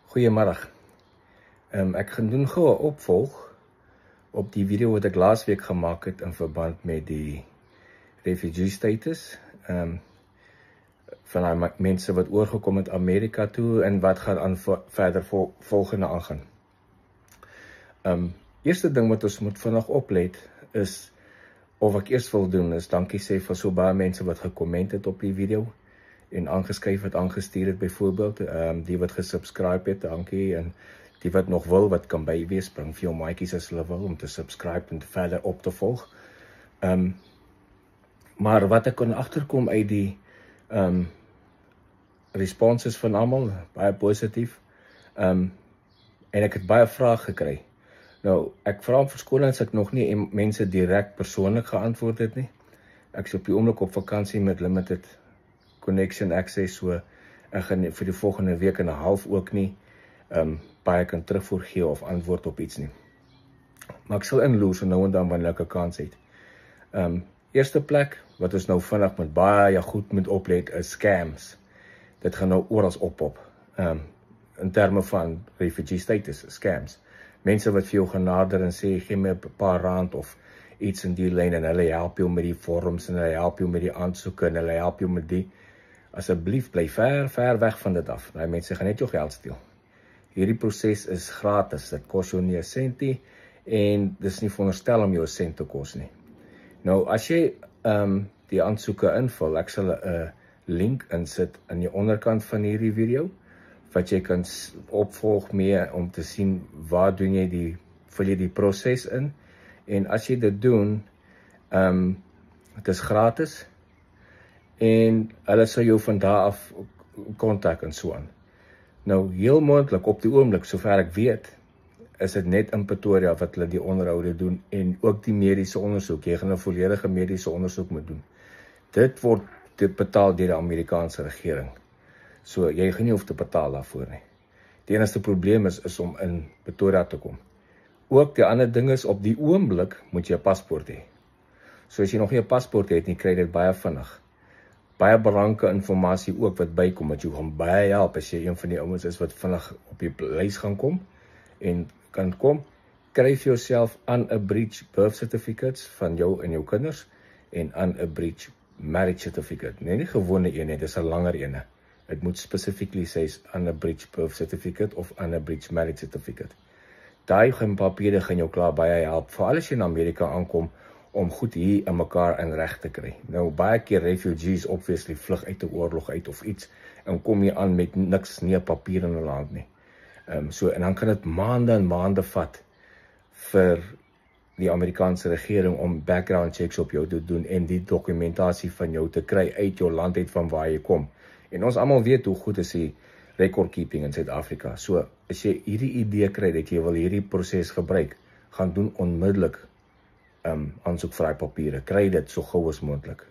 Goeiemiddag. Ek gaan doen gou 'n opvolg op die video wat ek laasweek gemaak het in verband met die refugee status. Van die mense wat oorgekom het Amerika toe en wat gaan aan verder volgende aangaan. Eerste ding wat ons moet vinnig oplet is, of ek eers wil doen, is dankie sê vir so baie mense wat gekomment het op die video en aangeskryf het, aangestuur het byvoorbeeld, die wat gesubscribe het, dankie, en die wat nog wil, wat kan bywees, bring vir jou maatjies as hulle wil, om te subscribe en verder op te volg. Maar wat ek kon agterkom uit die responses van almal, baie positief, en ek het baie vrae gekry. Nou, ek vra om verskoning as ek nog nie mense direk persoonlik geantwoord het nie. Ek is op die oomblik op vakansie met limited connection access, so ek gaan vir die volgende week en 'n half ook nie baie kan terugvoer gee of antwoord op iets nie. Maar ek sal inloer so nou en dan wanneer ek 'n kans het. Eerste plek, wat ons nou vinnig met baie goed moet oplet, is scams. Dit gaan nou oral oppop. In terme van refugee status, scams. Mense wat vir jou gaan nader en sê, gee my 'n paar rand of iets in die lyn en hulle help jou met die vorms en hulle help jou met die aansoeke en hulle help jou met die. Asseblief bly ver weg van dit af. Daai mense gaan net jou geld steel. Hierdie proses is gratis. Dit kos jou nie 'n sentie en dis nie veronderstel om jou 'n sent te kos nie. Nou as jy die aansoeke invul, ek sal 'n link insit aan die onderkant van hierdie video wat jy kan opvolg mee om te sien waar doen jy vul jy die proses in. En as jy dit doen, het is gratis en hulle sal jou van daar af kontak en so aan. Nou, heel moontlik op die oomblik, sover ek weet, is dit net in Pretoria wat hulle die onderhoude doen en ook die mediese ondersoek. Jy gaan 'n volledige mediese ondersoek moet doen. Dit word betaal deur die Amerikaanse regering. So, jy gaan nie hoef te betaal daarvoor nie. Die enigste probleem is om in Pretoria te kom. Ook die ander ding is, op die oomblik moet jy 'n paspoort hê. So as jy nog nie 'n paspoort het nie, kry jy dit baie vinnig. Baie belangrike inligting ook wat bykom, wat jou gaan baie help as jy een van die ouens is wat vinnig op die lys gaan kom en kan kom. Kry vir jouself unabridged birth certificates van jou en jou kinders en unabridged marriage certificate. Nee, nie gewone een, dit is 'n langer ene. It moet specifically sê unabridged birth certificate of unabridged marriage certificate. Daai papiere gaan jou klaar baie help, veral as jy in Amerika aankom, om goed hier in mekaar in reg te kry. Nou, baie keer refugees obviously vlug uit 'n oorlog uit of iets, en kom jy aan met niks, nie 'n papier in 'n land nie. En dan kan dit maande en maande vat vir die Amerikaanse regering om background checks op jou te doen en die dokumentasie van jou te kry uit jou land uit van waar jy kom. En ons almal weet hoe goed is die record keeping in Suid-Afrika. So, as jy hierdie idee kry dat jy wil hierdie proses gebruik, gaan doen onmiddellik aansoek vir daai papiere. Kry dit so gou as moontlik.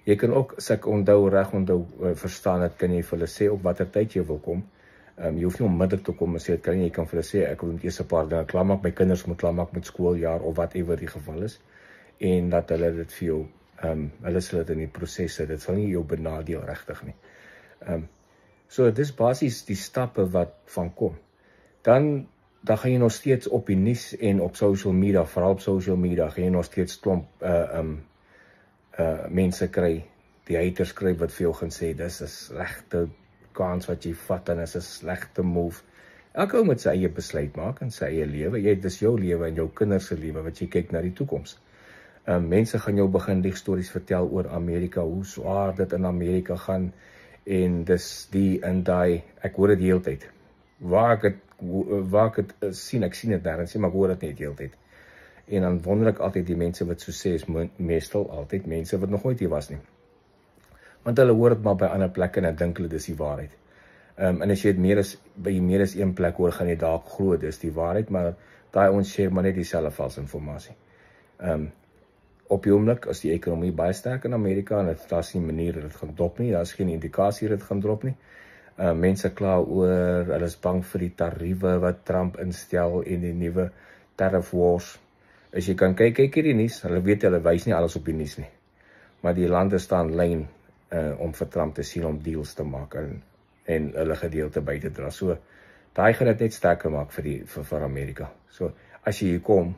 Jy kan ook, as ek reg onthou, verstaan het, kan jy vir hulle sê op watter tyd jy wil kom. Jy hoef nie onmiddellik te kom en sê, jy kan vir hulle sê, ek wil net eers 'n paar dinge klaarmaak, my kinders moet klaarmaak met skooljaar of whatever die geval is, en dat hulle dit vir jou, hulle sal dit in die prosesse, dit sal nie jou benadeel regtig nie. So, dis basies die stappe wat van kom. Dan gaan jy nog steeds op die nuus en op social media, veral op social media, gaan jy nog steeds klomp mense kry, die haters kry wat vir jou gaan sê, dis 'n slegte kans wat jy vat en is 'n slegte move. Elke ou moet sy eie besluit maak in sy eie lewe. Dis jou lewe en jou kinders se lewe wat jy kyk na die toekoms. Mense gaan jou begin liegstories vertel oor Amerika, hoe swaar dit in Amerika gaan, en dis die en daai, ek hoor dit die hele tyd. Waar ek het sien, ek sien dit nêrens, maar ek hoor dit net die hele tyd. En dan wonder ek altyd, die mense wat so sê, is meestal altyd mense wat nog nooit hier was nie. Want hulle hoor dit maar by ander plekke en dink hulle dis die waarheid. En as jy dit by meer as een plek hoor, gaan jy dalk glo dis die waarheid, maar daai ons share maar net dieselfde vals inligting. Op die oomblik is die ekonomie baie sterk in Amerika en daar's nie 'n manier dat dit gaan drop nie, daar's geen indikasie dat dit gaan drop nie. Mense kla oor, hulle is bang vir die tariewe wat Trump instel en die nuwe tariff wars. As jy kan kyk hierdie nuus, hulle wys nie alles op die nuus nie. Maar die lande staan lyn om vir Trump te sien om deals te maak. En en hulle gedeelte by te dra. So, daai gaan dit net sterker maak vir Amerika. So, as jy hier kom,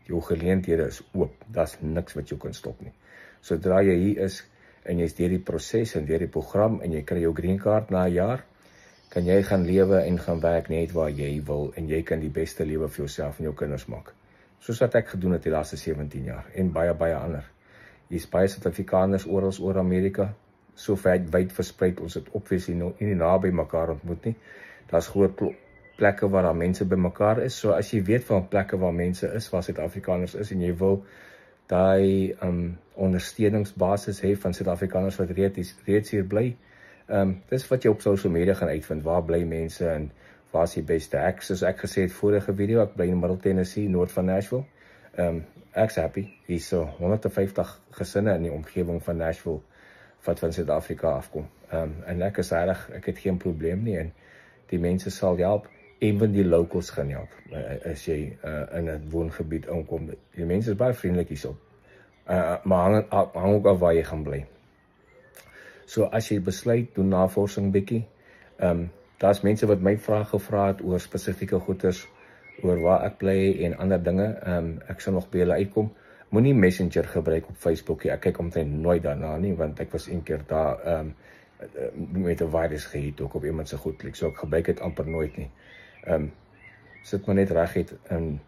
jou geleenthede is oop, daar's niks wat jou kan stop nie. Sodra jy hier is, en jy is deur die proses en deur die program, en jy kry jou green card na 'n jaar, kan jy gaan lewe en gaan werk net waar jy wil, en jy kan die beste lewe vir jouself en jou kinders maak. Soos wat ek gedoen het die laaste 17 jaar, en baie ander. Hier's baie Suid-Afrikaners oor Amerika, so wyd verspreid, ons het obviously nie naby mekaar ontmoet nie. Daar's groot plekke waar daar mense by mekaar is, so as jy weet van plekke waar mense is, waar Suid-Afrikaners is, en jy wil daai ondersteuningsbasis hê van Suid-Afrikaners wat reeds hier bly, dis wat jy op social media gaan uitvind, waar bly mense en waar is die beste. Soos ek gesê het vorige video, ek bly in Middle Tennessee, noord van Nashville. Ek's happy, hier is so 150 gesinne in die omgewing van Nashville, wat van Suid-Afrika afkom. En ek is reg, ek het geen probleem nie, en die mense sal help, even die locals gaan help, as jy in 'n woongebied inkom. Die mense is baie vriendelik hierso, maar hang ook af waar jy gaan bly. So as jy besluit, doen navorsing bietjie. Daar's mense wat my vrae gevra het oor spesifieke goeders, oor waar ek bly en ander dinge. Ek sal nog by julle uitkom. Moenie Messenger gebruik op Facebook nie. Ek kyk omtrent nooit daarna nie, want ek was een keer daar met 'n virus gehit ook op iemand se goed klik. So ek gebruik dit amper nooit nie. Sit maar net reguit in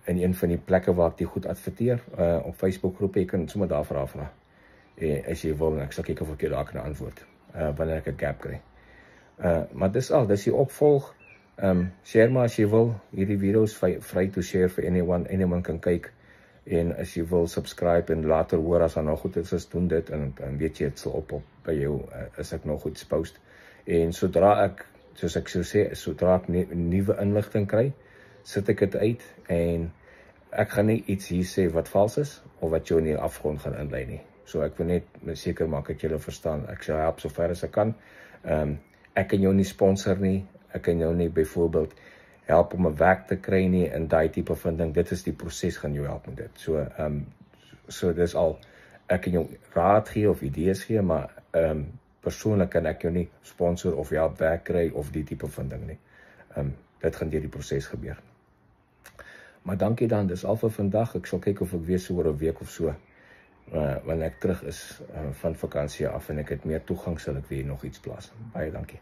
een van die plekke waar ek die goed adverteer, op Facebook groepe, jy kan sommer daar vra. As jy wil, ek sal kyk of ek jou daar kan antwoord, wanneer ek 'n gap kry. Maar dis die opvolg. Share maar as jy wil, hierdie video's vry to share vir anyone kan kyk, en as jy wil subscribe en later hoor as daar nog goed is, doen dit, en weet jy, het sal op by jou, as ek nog goed post. En sodra ek, soos ek so sê, sodra ek nuwe inligting kry, sit ek dit uit, en ek gaan nie iets hier sê wat vals is, of wat jou in die afgrond gaan inlei nie. So ek wil net seker maak dat julle verstaan, ek sal help so ver as ek kan. Ek kan jou nie sponsor nie, ek kan jou nie byvoorbeeld help om 'n werk te kry nie, en daai tipe van ding, dit is die proses gaan jou help met dit. So dis al, ek kan jou raad gee of idees gee, maar persoonlik kan ek jou nie sponsor of help werk kry of die tipe van ding nie. Dit gaan deur die proses gebeur. Maar dankie dan, dis al vir vandag. Ek sal kyk of ek weer so oor 'n week of so, wanneer ek terug is van vakansie af en ek het meer toegang, sal ek weer nog iets plaas. Baie dankie.